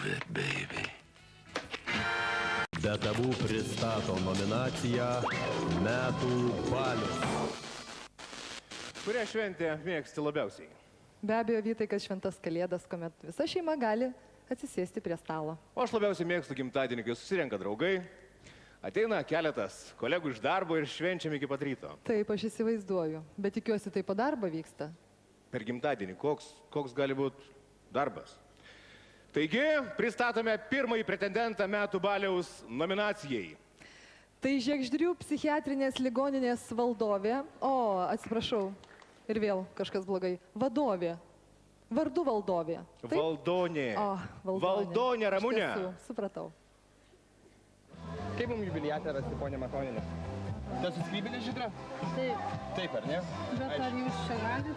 it, baby. Be tabų pristato nominaciją Metų balius. Kurią šventę mėgsti labiausiai? Be abejo, Vytai, kad šventas kalėdas, kuomet visa šeima gali atsisėsti prie stalo. O aš labiausiai mėgstu gimtadienį, kai susirenka draugai, ateina keletas kolegų iš darbo ir švenčiam iki pat ryto. Taip, aš įsivaizduoju, bet tikiuosi tai po darbo vyksta. Per gimtadienį, koks gali būti darbas? Taigi, pristatome pirmąjį pretendentą Metų baliaus nominacijai. Tai Žiegždrių psichiatrinės ligoninės valdovė, atsiprašau, ir vėl kažkas blogai, vadovė, vardu valdovė. Taip? Valdonė. Valdonė, Ramunė. Iš tiesų, supratau. Kaip mums jubiliatė rasti, ponė Matonienė? Tas suskrybėlė žydra? Taip. Taip, ar ne? Bet ar jūs čia galite?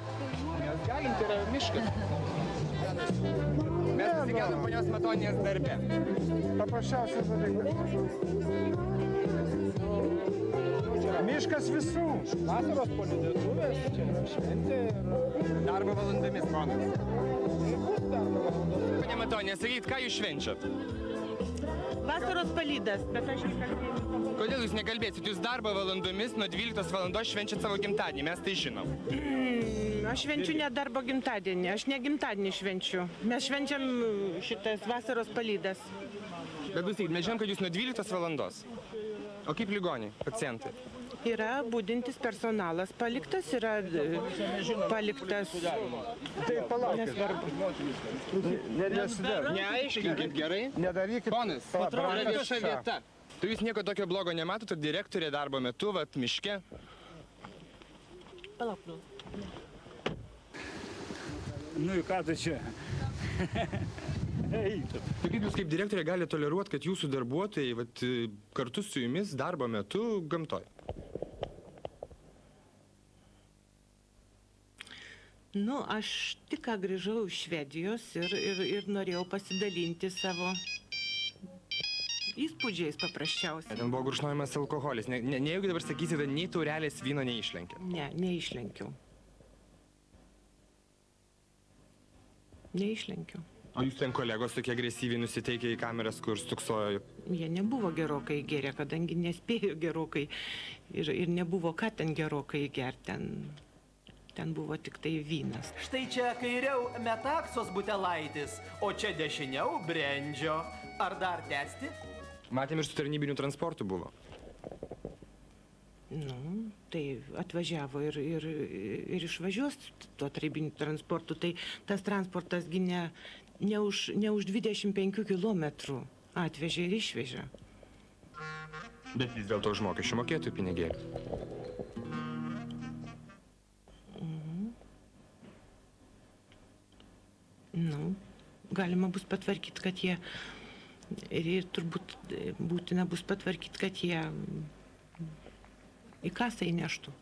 Mes galim, tai yra miškas. Mes susigeldom ponios Matonienės darbe. Paprasčiausias dalykas. Miškas visų. Vasaros polidėtuvės, čia yra šventė ir darbo valandomis, ponas. Ponė Matonienė, sakyt, ką jūs švenčiat? Vasaros palydas, bet aš nekalbėjau. Kodėl jūs nekalbėsit? Jūs darbo valandomis nuo 12 valandos švenčiat savo gimtadienį, mes tai žinom. Aš švenčiu ne darbo gimtadienį, aš ne gimtadienį švenčiu. Mes švenčiam šitas vasaros palydas. Bet klausykit, mes žinom, kad jūs nuo 12 valandos. O kaip ligoniai, pacientai? Yra budintis personalas paliktas, yra paliktas... Tai palaukit. Nesvarbu. Neaiškinkit gerai. Nedarykit. Ponas, yra vieša vieta. Tai jūs nieko tokio blogo nematot, ir direktorė darbo metu, miške? Palauk, nu. Nu, ką tu čia? Tai kaip jūs kaip direktorė galite toleruoti, kad jūsų darbuotojai kartu su jumis darbo metu gamtoj? Nu, aš tik ką grįžau iš Švedijos ir norėjau pasidalinti savo įspūdžiais paprasčiausiai. Ten buvo gurkšnojamas alkoholis. Nejaugi dabar sakysite, nei taurelės vyno neišlenkėt? Ne, neišlenkiau. Neišlenkiau. O jūs ten kolegos tokie agresyviai nusiteikę į kameras, kur stuksojo? Jie nebuvo gerokai gėrę, kadangi nespėjo gerokai ir nebuvo ką ten gerokai gerti. Ten buvo tik tai vynas. Štai čia kairiau metaksos butelaitis, o čia dešiniau brendžio. Ar dar tęsti? Matėm ir su tarnybiniu transportu buvo. Nu, tai atvažiavo ir išvažiuos tuo tarnybiniu transportu. Tai tas transportasgi ne už 25 kilometrų atvežė ir išvežė. Bet vis dėlto už mokesčių mokėtojų pinigėlių. Nu, galima bus patvarkyti, kad jie, ir turbūt būtina bus patvarkyti, kad jie į kasą įneštų.